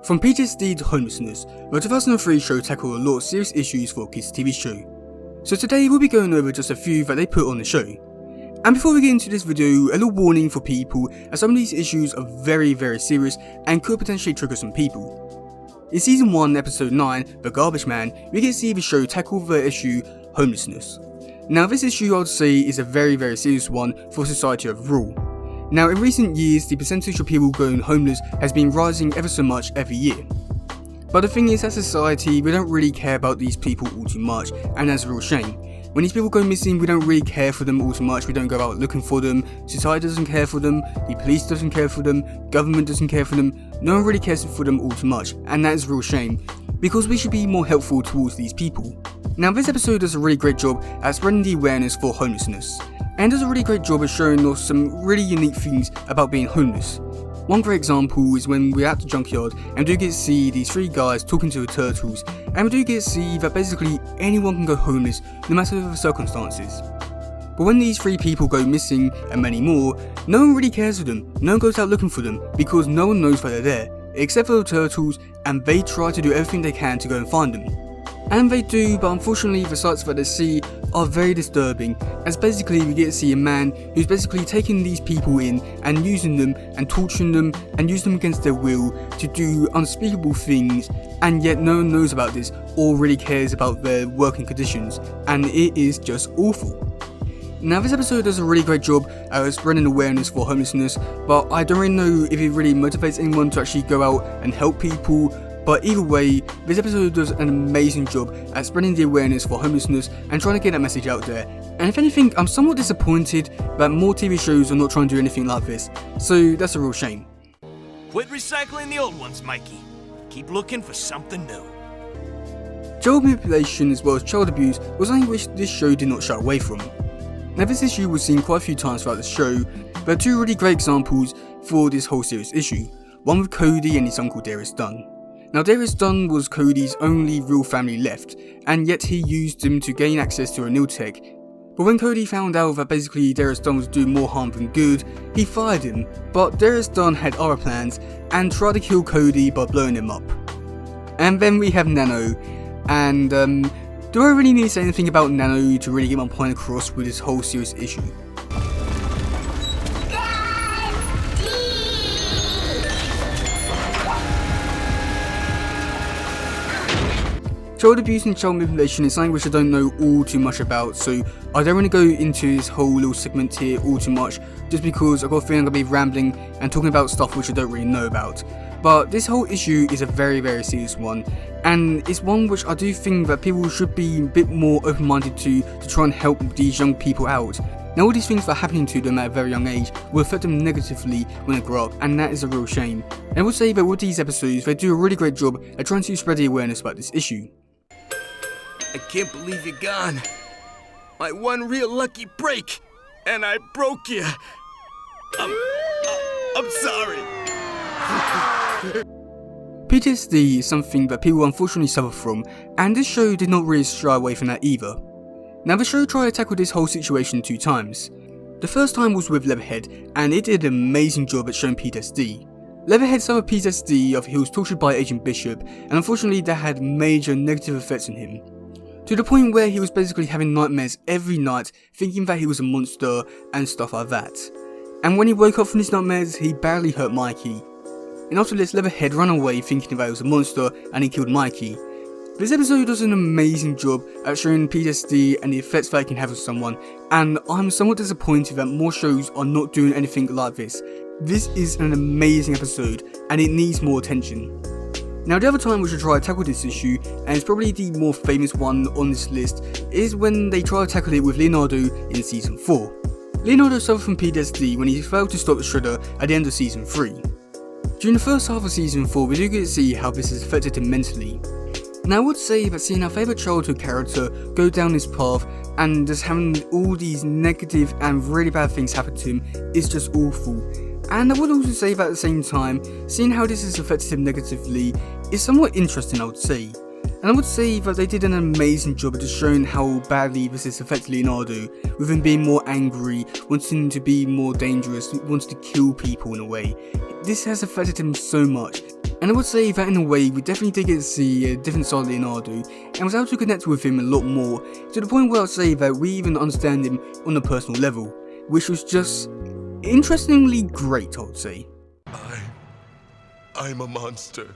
From PTSD to homelessness, the 2003 show tackled a lot of serious issues for a kids TV show. So today we'll be going over just a few that they put on the show. And before we get into this video, a little warning for people, as some of these issues are very serious and could potentially trigger some people. In season 1 episode 9, The Garbage Man, we get to see the show tackle the issue homelessness. Now this issue I would say is a very serious one for society overall. Now in recent years the percentage of people going homeless has been rising ever so much every year. But the thing is, as a society we don't really care about these people all too much, and that's a real shame. When these people go missing we don't really care for them all too much, we don't go out looking for them, society doesn't care for them, the police doesn't care for them, government doesn't care for them, no one really cares for them all too much, and that is a real shame, because we should be more helpful towards these people. Now this episode does a really great job at spreading the awareness for homelessness, and does a really great job of showing us some really unique things about being homeless. One great example is when we're at the junkyard and we do get to see these 3 guys talking to the turtles, and we do get to see that basically anyone can go homeless no matter the circumstances. But when these 3 people go missing, and many more, no one really cares for them, no one goes out looking for them, because no one knows that they're there, except for the turtles, and they try to do everything they can to go and find them. And they do, but unfortunately the sights that they see are very disturbing, as basically we get to see a man who's basically taking these people in and using them and torturing them and using them against their will to do unspeakable things, and yet no one knows about this or really cares about their working conditions, and it is just awful. Now this episode does a really great job at spreading awareness for homelessness, but I don't really know if it really motivates anyone to actually go out and help people. But either way, this episode does an amazing job at spreading the awareness for homelessness and trying to get that message out there. And if anything, I'm somewhat disappointed that more TV shows are not trying to do anything like this, so that's a real shame. Quit recycling the old ones, Mikey. Keep looking for something new. Child manipulation as well as child abuse was something which this show did not shy away from. Now this issue was seen quite a few times throughout the show, but 2 really great examples for this whole series issue. One with Cody and his uncle Darius Dunn. Now Darius Dunn was Cody's only real family left, and yet he used him to gain access to a new tech. But when Cody found out that basically Darius Dunn was doing more harm than good, he fired him, but Darius Dunn had other plans and tried to kill Cody by blowing him up. And then we have Nano, and do I really need to say anything about Nano to really get my point across with this whole series issue? Child abuse and child manipulation is something which I don't know all too much about, so I don't want to go into this whole little segment here all too much, just because I've got a feeling I'm going to be rambling and talking about stuff which I don't really know about. But this whole issue is a very serious one, and it's one which I do think that people should be a bit more open-minded to try and help these young people out. Now all these things that are happening to them at a very young age will affect them negatively when they grow up, and that is a real shame. And I would say that with these episodes they do a really great job at trying to spread the awareness about this issue. I can't believe you're gone. My one real lucky break, and I broke you. I'm sorry. PTSD is something that people unfortunately suffer from, and this show did not really shy away from that either. Now the show tried to tackle this whole situation 2 times. The first time was with Leatherhead, and it did an amazing job at showing PTSD. Leatherhead suffered PTSD after he was tortured by Agent Bishop, and unfortunately that had major negative effects on him. To the point where he was basically having nightmares every night, thinking that he was a monster and stuff like that. And when he woke up from his nightmares, he badly hurt Mikey. And after this, Leatherhead ran away thinking that he was a monster and he killed Mikey. This episode does an amazing job at showing PTSD and the effects that it can have on someone, and I'm somewhat disappointed that more shows are not doing anything like this. This is an amazing episode and it needs more attention. Now the other time we should try to tackle this issue, and it's probably the more famous one on this list, is when they try to tackle it with Leonardo in season 4. Leonardo suffered from PTSD when he failed to stop the Shredder at the end of season 3. During the first half of season 4 we do get to see how this has affected him mentally. Now I would say that seeing our favourite childhood character go down this path and just having all these negative and really bad things happen to him is just awful. And I would also say that at the same time, seeing how this has affected him negatively is somewhat interesting, I would say. And I would say that they did an amazing job at just showing how badly this has affected Leonardo, with him being more angry, wanting to be more dangerous, wanting to kill people in a way. This has affected him so much, And I would say that in a way we definitely did get to see a different side of Leonardo and was able to connect with him a lot more, to the point where I'd say that we even understand him on a personal level, which was just interestingly great, I would say. I'm a monster.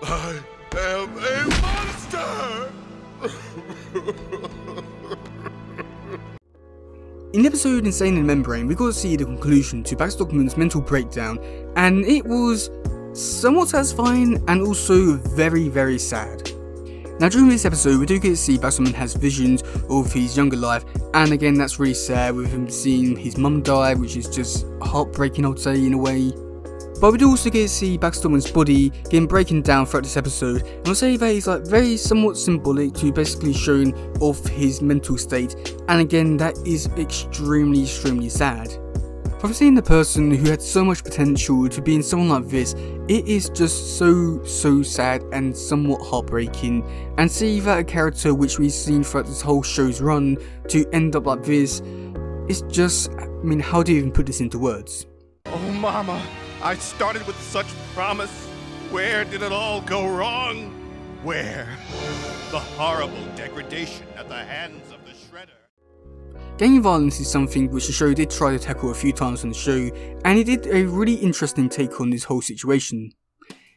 I am a monster! In the episode Insane in the Membrane, we got to see the conclusion to Bagstockman's mental breakdown, and it was somewhat satisfying and also very, very sad. Now during this episode we do get to see Bagstockman has visions of his younger life, and again that's really sad with him seeing his mum die, which is just heartbreaking, I would say, in a way. But we do also get to see Bagstockman's body getting breaking down throughout this episode, and I'll say that he's like very somewhat symbolic to basically showing off his mental state, and again that is extremely sad. From seeing the person who had so much potential to being someone like this, it is just so sad and somewhat heartbreaking, and see that a character which we've seen throughout this whole show's run to end up like this, it's just, I mean, how do you even put this into words? Oh mama, I started with such promise. Where did it all go wrong? Where? The horrible degradation at the hands of the Shredder. Gang violence is something which the show did try to tackle a few times on the show, and it did a really interesting take on this whole situation.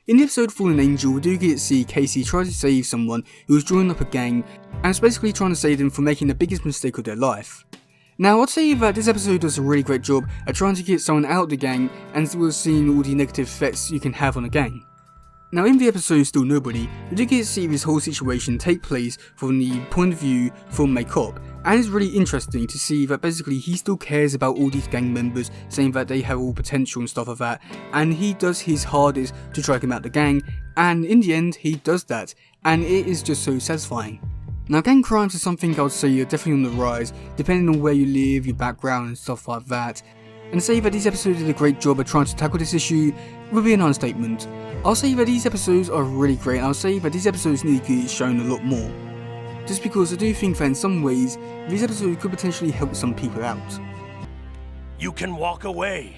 In the episode Fallen Angel, we do get to see Casey try to save someone who was joining up a gang, and is basically trying to save them from making the biggest mistake of their life. Now I'd say that this episode does a really great job at trying to get someone out of the gang and still seeing all the negative effects you can have on a gang. Now in the episode Still Nobody, we do get to see this whole situation take place from the point of view from a cop, and it's really interesting to see that basically he still cares about all these gang members, saying that they have all potential and stuff like that, and he does his hardest to try to get them out the gang, and in the end he does that, and it is just so satisfying. Now gang crimes is something I would say are definitely on the rise, depending on where you live, your background and stuff like that, and to say that these episodes did a great job at trying to tackle this issue would be an understatement. I'll say that these episodes are really great, and I'll say that these episodes need to get shown a lot more. Just because I do think that in some ways, these episodes could potentially help some people out. You can walk away.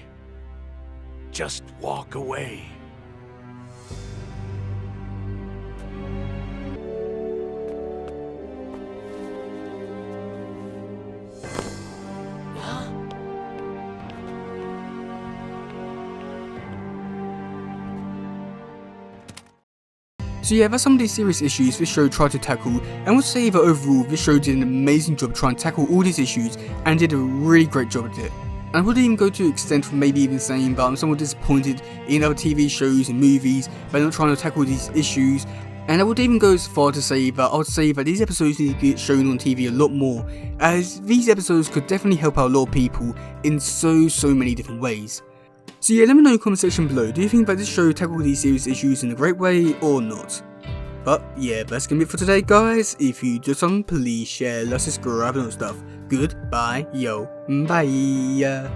Just walk away. So yeah, that's some of these serious issues this show tried to tackle, and would say that overall this show did an amazing job trying to tackle all these issues and did a really great job at it. And I wouldn't even go to the extent of maybe even saying that I'm somewhat disappointed in other TV shows and movies by not trying to tackle these issues, and I would even go as far to say that I would say that these episodes need to get shown on TV a lot more, as these episodes could definitely help out a lot of people in so many different ways. So yeah, let me know in the comment section below, do you think that this show tackled these serious issues in a great way or not? But yeah, that's gonna be it for today guys. If you do something, please share, like, subscribe and all stuff. Goodbye, yo, bye.